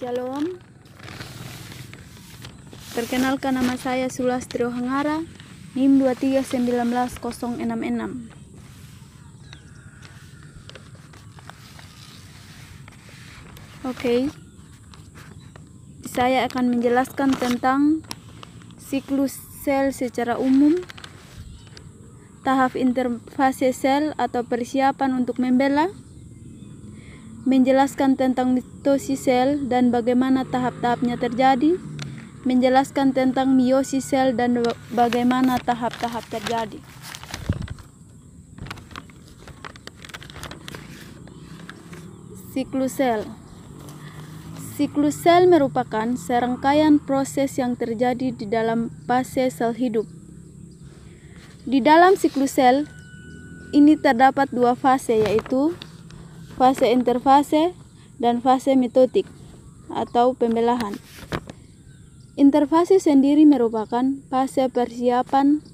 Shalom. Perkenalkan, nama saya Sulastri Hangara, NIM 2319066. Oke. Saya akan menjelaskan tentang siklus sel secara umum, tahap interfase sel atau persiapan untuk membela, menjelaskan tentang mitosis sel dan bagaimana tahap-tahapnya terjadi, menjelaskan tentang meiosis sel dan bagaimana tahap-tahap terjadi. Siklus sel. Siklus sel merupakan serangkaian proses yang terjadi di dalam fase sel hidup. Di dalam siklus sel ini terdapat dua fase, yaitu fase interfase dan fase mitotik atau pembelahan. Interfase sendiri merupakan fase persiapan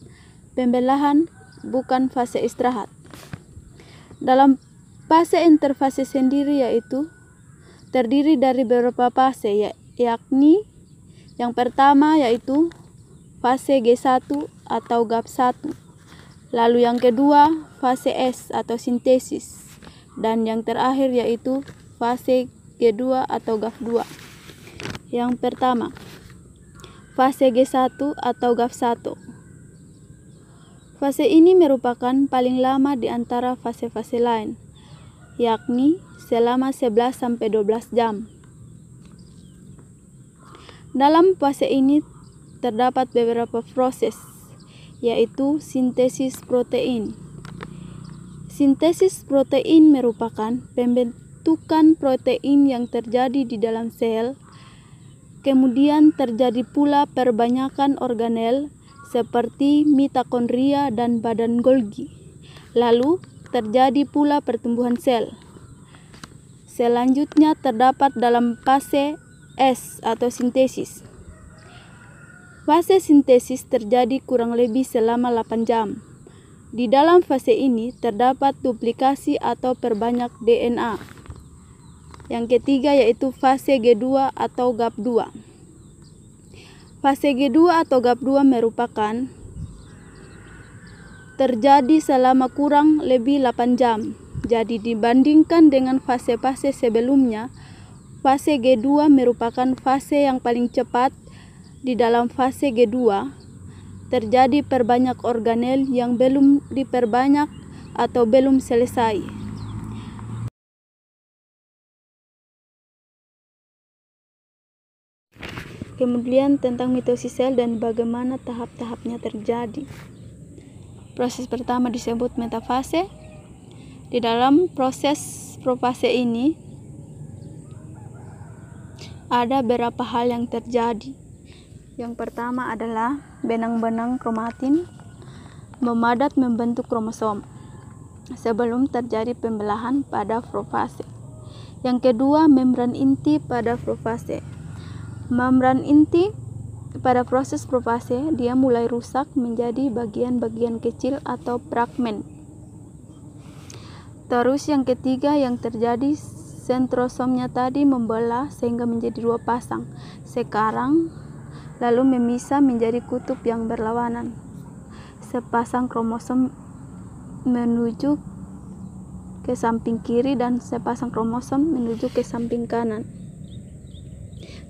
pembelahan, bukan fase istirahat. Dalam fase interfase sendiri yaitu terdiri dari beberapa fase, yakni yang pertama yaitu fase G1 atau GAP1, lalu yang kedua fase S atau sintesis, dan yang terakhir yaitu fase G2 atau GAP2. Yang pertama, fase G1 atau GAP1. Fase ini merupakan paling lama di antara fase-fase lain, yakni selama 11-12 jam. Dalam fase ini terdapat beberapa proses, yaitu sintesis protein. Sintesis protein merupakan pembentukan protein yang terjadi di dalam sel. Kemudian terjadi pula perbanyakan organel seperti mitokondria dan badan Golgi. Lalu terjadi pula pertumbuhan sel. Selanjutnya terdapat dalam fase S atau sintesis. Fase sintesis terjadi kurang lebih selama 8 jam. Di dalam fase ini terdapat duplikasi atau perbanyak DNA. Yang ketiga yaitu fase G2 atau GAP2. Fase G2 atau GAP2 merupakan terjadi selama kurang lebih 8 jam. Jadi dibandingkan dengan fase-fase sebelumnya, fase G2 merupakan fase yang paling cepat. Di dalam fase G2 terjadi perbanyak organel yang belum diperbanyak atau belum selesai. Kemudian tentang mitosis sel dan bagaimana tahap-tahapnya terjadi. Proses pertama disebut metafase. Di dalam proses profase ini ada beberapa hal yang terjadi. Yang pertama adalah benang-benang kromatin memadat membentuk kromosom sebelum terjadi pembelahan pada profase. Yang kedua, membran inti pada profase. Membran inti pada proses profase dia mulai rusak menjadi bagian-bagian kecil atau fragmen. Terus yang ketiga yang terjadi, sentrosomnya tadi membelah sehingga menjadi dua pasang. Sekarang lalu memisah menjadi kutub yang berlawanan. Sepasang kromosom menuju ke samping kiri dan sepasang kromosom menuju ke samping kanan.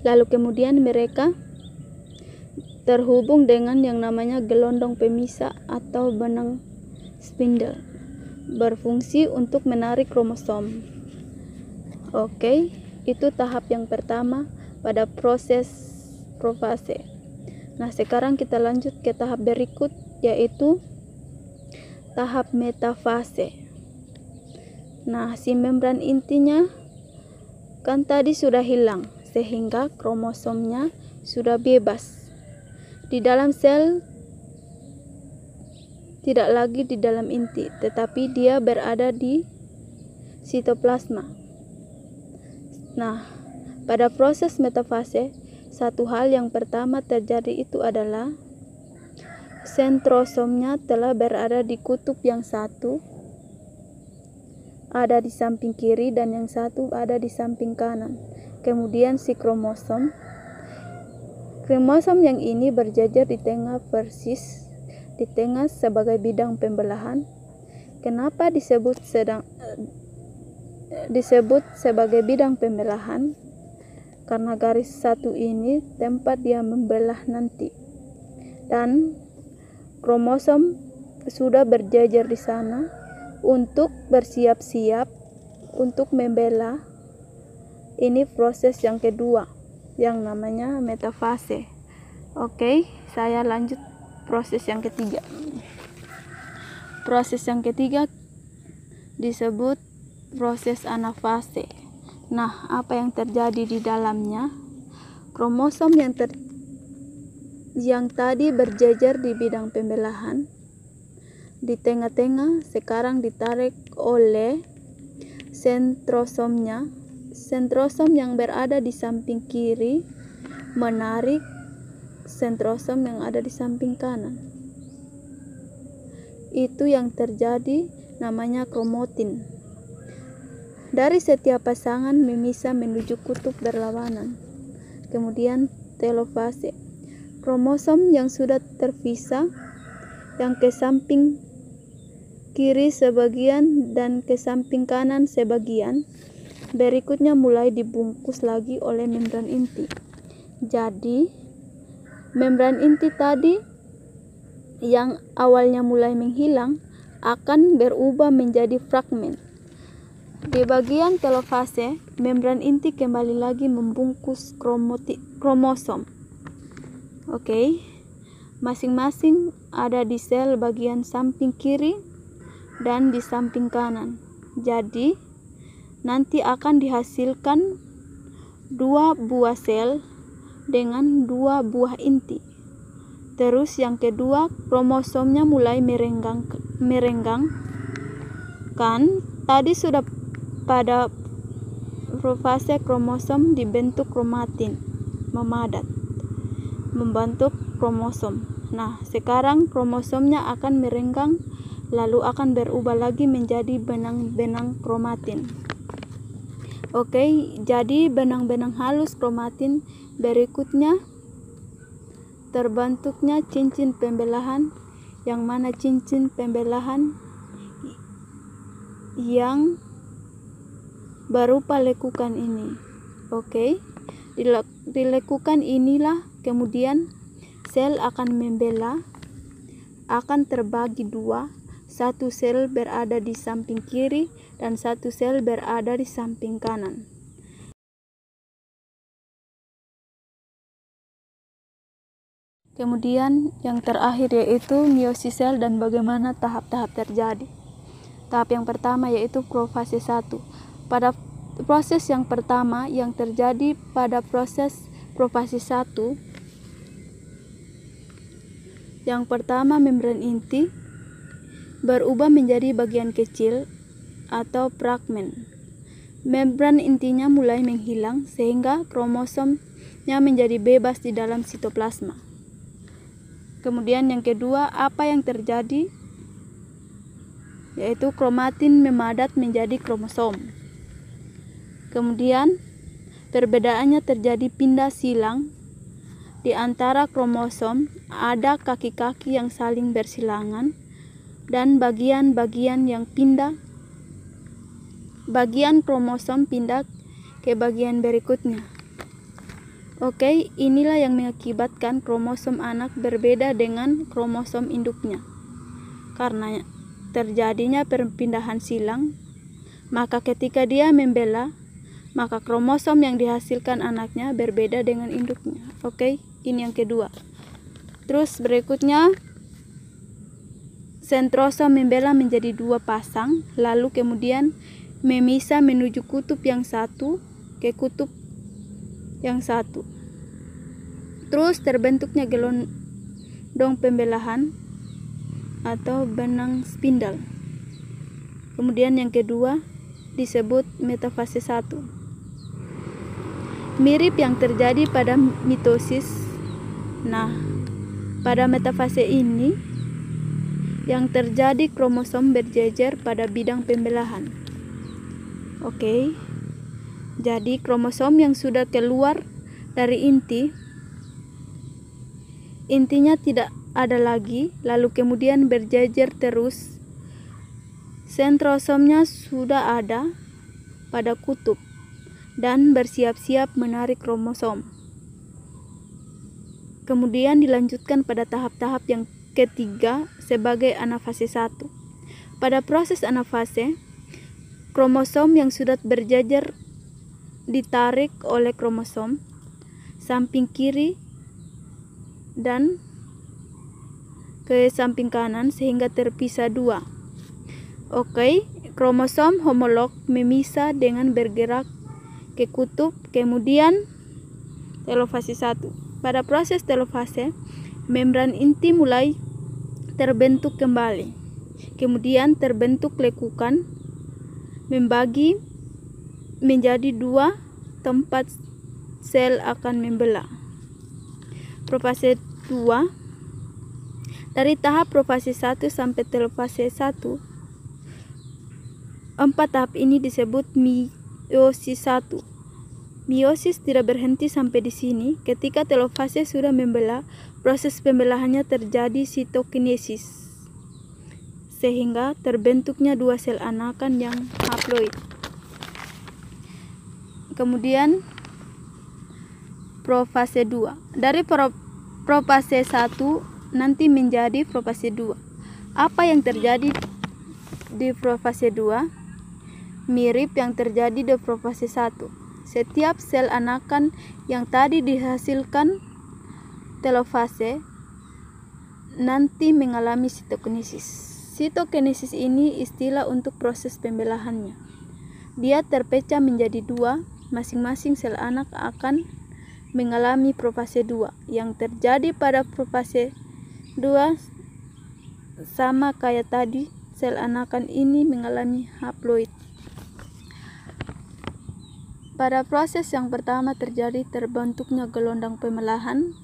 Lalu kemudian mereka terhubung dengan yang namanya gelondong pemisah atau benang spindle, berfungsi untuk menarik kromosom. Oke, itu tahap yang pertama pada proses profase. Nah, sekarang kita lanjut ke tahap berikut, yaitu tahap metafase. Nah, si membran intinya kan tadi sudah hilang, sehingga kromosomnya sudah bebas. Di dalam sel tidak lagi di dalam inti, tetapi dia berada di sitoplasma. Nah, pada proses metafase, satu hal yang pertama terjadi itu adalah sentrosomnya telah berada di kutub yang satu ada di samping kiri dan yang satu ada di samping kanan. Kemudian si kromosom yang ini berjajar di tengah persis di tengah sebagai bidang pembelahan. Kenapa disebut sebagai bidang pembelahan? Karena garis satu ini tempat dia membelah nanti. Dan kromosom sudah berjajar di sana untuk bersiap-siap untuk membelah. Ini proses yang kedua yang namanya metafase. Oke, saya lanjut proses yang ketiga. Proses yang ketiga disebut proses anafase. Nah, apa yang terjadi di dalamnya? Kromosom yang tadi berjajar di bidang pembelahan di tengah-tengah sekarang ditarik oleh sentrosomnya. Sentrosom yang berada di samping kiri menarik sentrosom yang ada di samping kanan. Itu yang terjadi namanya kromatin. Dari setiap pasangan memisah menuju kutub berlawanan. Kemudian telofase. Kromosom yang sudah terpisah, yang ke samping kiri sebagian dan ke samping kanan sebagian, berikutnya mulai dibungkus lagi oleh membran inti. Jadi, membran inti tadi yang awalnya mulai menghilang akan berubah menjadi fragmen. Di bagian telofase, membran inti kembali lagi membungkus kromosom. Oke. Masing-masing ada di sel bagian samping kiri dan di samping kanan. Jadi, nanti akan dihasilkan 2 buah sel dengan 2 buah inti. Terus yang kedua, kromosomnya mulai merenggang. Kan tadi sudah pada profase kromosom dibentuk kromatin, memadat, membentuk kromosom. Nah, sekarang kromosomnya akan merenggang, lalu akan berubah lagi menjadi benang-benang kromatin. Oke, jadi benang-benang halus kromatin berikutnya terbentuknya cincin pembelahan, yang mana cincin pembelahan yang berupa lekukan ini. Oke, di lekukan inilah kemudian sel akan membelah, akan terbagi 2. Satu sel berada di samping kiri dan satu sel berada di samping kanan. Kemudian yang terakhir yaitu meiosis sel dan bagaimana tahap-tahap terjadi. Tahap yang pertama yaitu profase 1. Pada proses yang pertama yang terjadi pada proses profase 1, yang pertama membran inti berubah menjadi bagian kecil atau fragmen. Membran intinya mulai menghilang sehingga kromosomnya menjadi bebas di dalam sitoplasma. Kemudian yang kedua, apa yang terjadi? Yaitu kromatin memadat menjadi kromosom. Kemudian perbedaannya terjadi pindah silang di antara kromosom, ada kaki-kaki yang saling bersilangan dan bagian-bagian yang pindah. Bagian kromosom pindah ke bagian berikutnya. Oke, inilah yang mengakibatkan kromosom anak berbeda dengan kromosom induknya. Karena terjadinya perpindahan silang, maka ketika dia membelah, maka kromosom yang dihasilkan anaknya berbeda dengan induknya. Oke, ini yang kedua. Terus berikutnya, sentrosom membelah menjadi 2 pasang, lalu kemudian memisah menuju kutub yang satu ke kutub yang satu. Terus terbentuknya gelondong pembelahan atau benang spindle. Kemudian yang kedua disebut metafase 1. Mirip yang terjadi pada mitosis. Nah, pada metafase ini yang terjadi kromosom berjejer pada bidang pembelahan. Oke. Jadi kromosom yang sudah keluar dari intinya tidak ada lagi, lalu kemudian berjejer terus. Sentrosomnya sudah ada pada kutub dan bersiap-siap menarik kromosom. Kemudian dilanjutkan pada tahap-tahap yang ketiga sebagai anafase 1. Pada proses anafase, kromosom yang sudah berjejer ditarik oleh kromosom samping kiri dan ke samping kanan sehingga terpisah dua. Oke, kromosom homolog memisah dengan bergerak ke kutub, kemudian telofase 1. Pada proses telofase, membran inti mulai terbentuk kembali. Kemudian terbentuk lekukan membagi menjadi dua tempat sel akan membelah. Profase 2. Dari tahap profase 1 sampai telofase 1, 4 tahap ini disebut meiosis 1. Meiosis tidak berhenti sampai di sini. Ketika telofase sudah membelah, proses pembelahannya terjadi sitokinesis, sehingga terbentuknya dua sel anakan yang haploid. Kemudian profase 2. Dari profase 1 nanti menjadi profase 2. Apa yang terjadi di profase 2? Mirip yang terjadi di profase 1. Setiap sel anakan yang tadi dihasilkan telofase nanti mengalami sitokinesis. Sitokinesis ini istilah untuk proses pembelahannya. Dia terpecah menjadi dua, masing-masing sel anak akan mengalami profase 2. Yang terjadi pada profase 2 sama kayak tadi, sel anakan ini mengalami haploid. Pada proses yang pertama terjadi terbentuknya gelondang pembelahan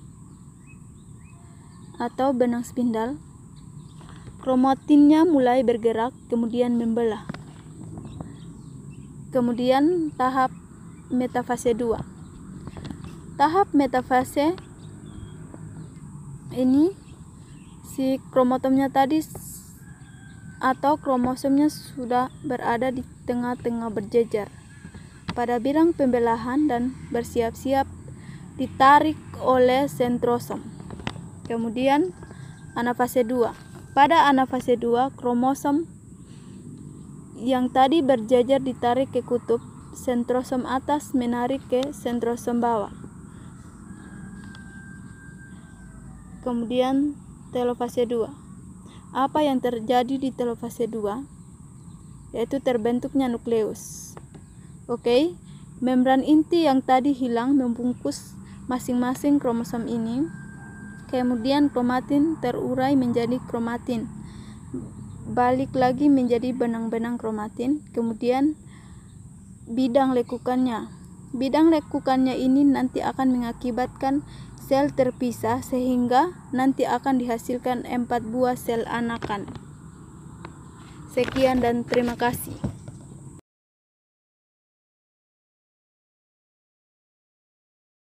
atau benang spindal. Kromatinnya mulai bergerak, kemudian membelah. Kemudian tahap metafase 2. Tahap metafase ini si kromotomnya tadi atau kromosomnya sudah berada di tengah-tengah berjejer pada bidang pembelahan dan bersiap-siap ditarik oleh sentrosom. Kemudian anafase 2. Pada anafase 2, kromosom yang tadi berjejer ditarik ke kutub, sentrosom atas menarik ke sentrosom bawah. Kemudian telofase 2. Apa yang terjadi di telofase 2? Yaitu terbentuknya nukleus. Oke, membran inti yang tadi hilang membungkus masing-masing kromosom ini. Kemudian kromatin terurai menjadi kromatin, balik lagi menjadi benang-benang kromatin. Kemudian bidang lekukannya. Bidang lekukannya ini nanti akan mengakibatkan sel terpisah sehingga nanti akan dihasilkan 4 buah sel anakan. Sekian dan terima kasih.